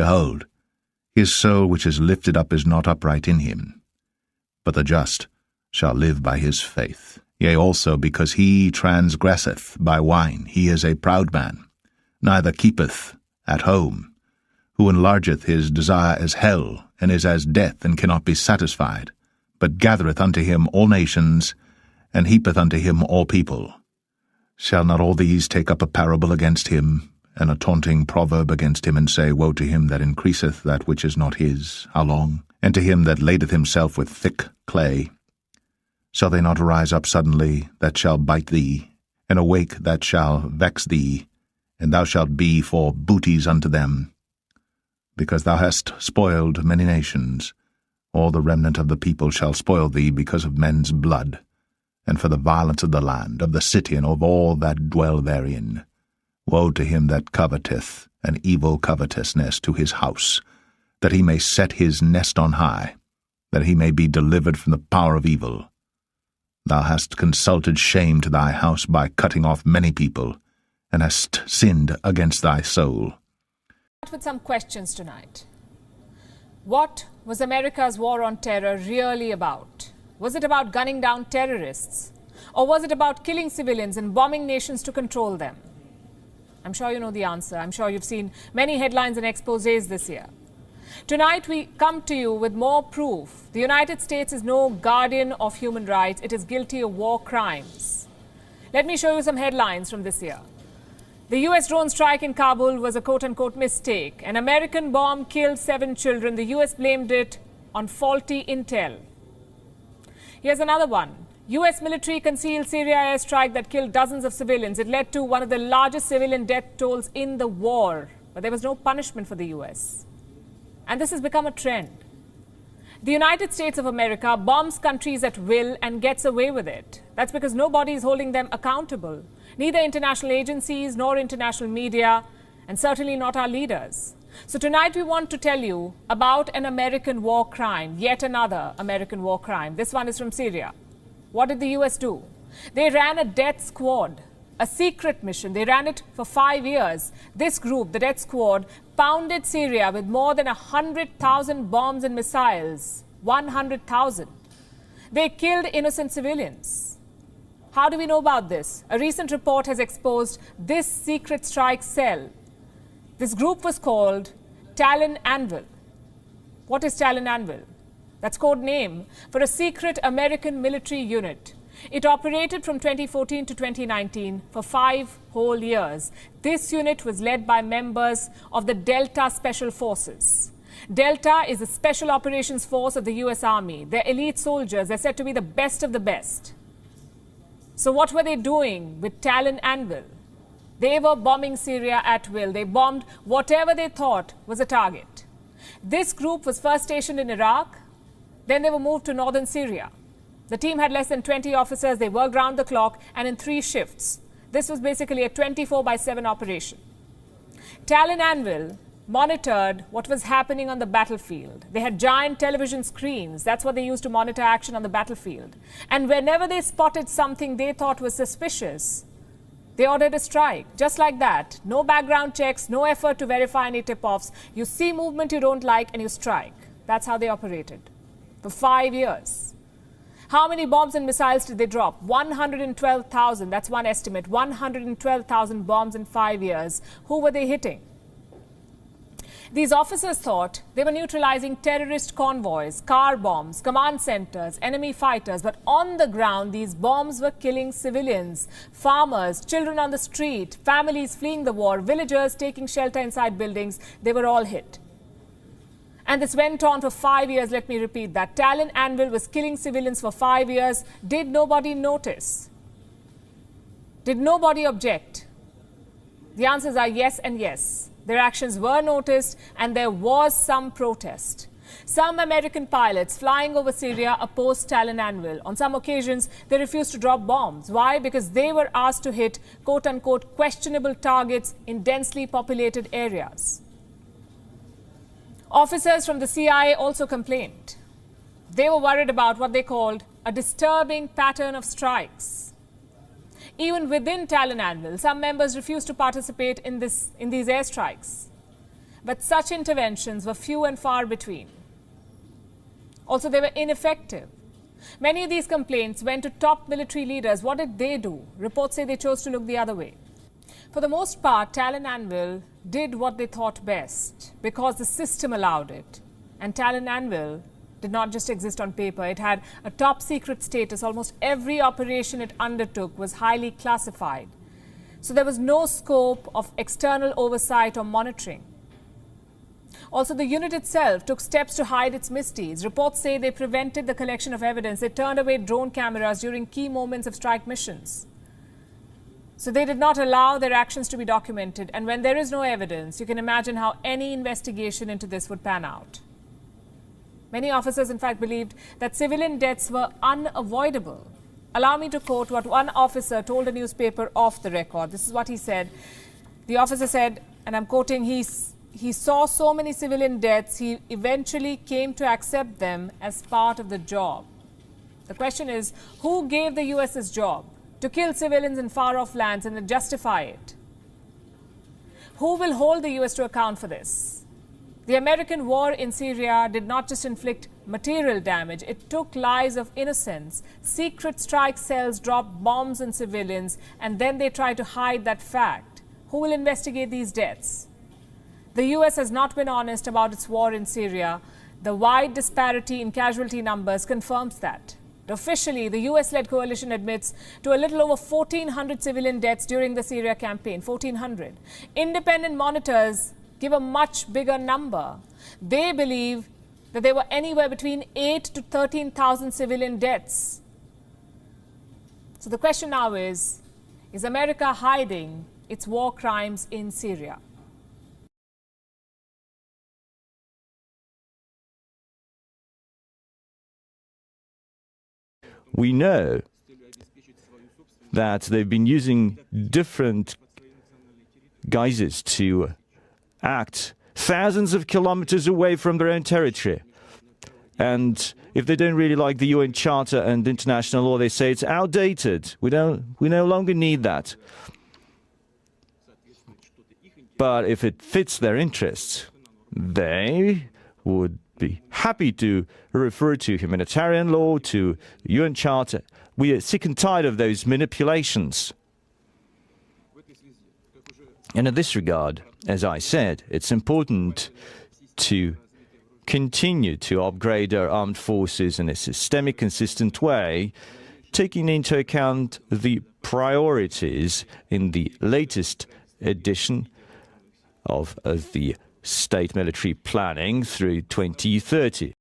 Behold, his soul which is lifted up is not upright in him. But the just shall live by his faith. Yea, also because he transgresseth by wine, he is a proud man, neither keepeth at home, who enlargeth his desire as hell, and is as death, and cannot be satisfied, but gathereth unto him all nations, and heapeth unto him all people. Shall not all these take up a parable against him, and a taunting proverb against him, and say, Woe to him that increaseth that which is not his, how long? And to him that ladeth himself with thick clay. Shall they not rise up suddenly that shall bite thee, and awake that shall vex thee, and thou shalt be for booties unto them? Because thou hast spoiled many nations, all the remnant of the people shall spoil thee because of men's blood, and for the violence of the land, of the city, and of all that dwell therein. Woe to him that coveteth an evil covetousness to his house, that he may set his nest on high, that he may be delivered from the power of evil. Thou hast consulted shame to thy house by cutting off many people, and hast sinned against thy soul. With some questions tonight. What was America's war on terror really about? Was it about gunning down terrorists? Or was it about killing civilians and bombing nations to control them? I'm sure you know the answer. I'm sure you've seen many headlines and exposés this year. Tonight we come to you with more proof. The United States is no guardian of human rights. It is guilty of war crimes. Let me show you some headlines from this year. The US drone strike in Kabul was a quote-unquote mistake. An American bomb killed 7 children. The US blamed it on faulty intel. Here's another one. US military concealed Syria airstrike that killed dozens of civilians. It led to one of the largest civilian death tolls in the war. But there was no punishment for the US. And this has become a trend. The United States of America bombs countries at will and gets away with it. That's because nobody is holding them accountable. Neither international agencies nor international media, and certainly not our leaders. So tonight we want to tell you about an American war crime, yet another American war crime. This one is from Syria. What did the US do? They ran a death squad, a secret mission. They ran it for 5 years. This group, the death squad, pounded Syria with more than 100,000 bombs and missiles. 100,000. They killed innocent civilians. How do we know about this? A recent report has exposed this secret strike cell. This group was called Talon Anvil. What is Talon Anvil? That's code name for a secret American military unit. It operated from 2014 to 2019 for 5 whole years. This unit was led by members of the Delta Special Forces. Delta is a special operations force of the US Army. They're elite soldiers. They're said to be the best of the best. So what were they doing with Talon Anvil? They were bombing Syria at will. They bombed whatever they thought was a target. This group was first stationed in Iraq. Then they were moved to northern Syria. The team had less than 20 officers. They worked round the clock and in 3 shifts. This was basically a 24/7 operation. Talon Anvil monitored what was happening on the battlefield. They had giant television screens. That's what they used to monitor action on the battlefield. And whenever they spotted something they thought was suspicious, they ordered a strike. Just like that. No background checks, no effort to verify any tip-offs. You see movement you don't like and you strike. That's how they operated for 5 years. How many bombs and missiles did they drop? 112,000. That's one estimate. 112,000 bombs in 5 years. Who were they hitting? These officers thought they were neutralizing terrorist convoys, car bombs, command centers, enemy fighters. But on the ground, these bombs were killing civilians, farmers, children on the street, families fleeing the war, villagers taking shelter inside buildings. They were all hit. And this went on for 5 years. Let me repeat that. Talon Anvil was killing civilians for 5 years. Did nobody notice? Did nobody object? The answers are yes and yes. Their actions were noticed and there was some protest. Some American pilots flying over Syria opposed Talon Anvil. On some occasions, they refused to drop bombs. Why? Because they were asked to hit quote-unquote questionable targets in densely populated areas. Officers from the CIA also complained. They were worried about what they called a disturbing pattern of strikes. Even within Talon Anvil, some members refused to participate in these airstrikes. But such interventions were few and far between. Also, they were ineffective. Many of these complaints went to top military leaders. What did they do? Reports say they chose to look the other way. For the most part, Tallinn Anvil did what they thought best because the system allowed it. And Tallinn Anvil did not just exist on paper. It had a top secret status. Almost every operation it undertook was highly classified. So there was no scope of external oversight or monitoring. Also, the unit itself took steps to hide its misdeeds. Reports say they prevented the collection of evidence. They turned away drone cameras during key moments of strike missions. So they did not allow their actions to be documented. And when there is no evidence, you can imagine how any investigation into this would pan out. Many officers, in fact, believed that civilian deaths were unavoidable. Allow me to quote what one officer told a newspaper off the record. This is what he said. The officer said, and I'm quoting, he saw so many civilian deaths, he eventually came to accept them as part of the job. The question is, who gave the US this job? To kill civilians in far-off lands and then justify it? Who will hold the US to account for this? The American war in Syria did not just inflict material damage, it took lives of innocents. Secret strike cells dropped bombs on civilians and then they tried to hide that fact. Who will investigate these deaths? The US has not been honest about its war in Syria. The wide disparity in casualty numbers confirms that. Officially, the US-led coalition admits to a little over 1,400 civilian deaths during the Syria campaign, 1,400. Independent monitors give a much bigger number. They believe that there were anywhere between 8,000 to 13,000 civilian deaths. So the question now is America hiding its war crimes in Syria? We know that they've been using different guises to act thousands of kilometers away from their own territory. And if they don't really like the UN Charter and international law, they say it's outdated. We no longer need that. But if it fits their interests, they would be happy to refer to humanitarian law, to UN Charter. We are sick and tired of those manipulations. And in this regard, as I said, it's important to continue to upgrade our armed forces in a systemic, consistent way, taking into account the priorities in the latest edition of the State Military Planning through 2030.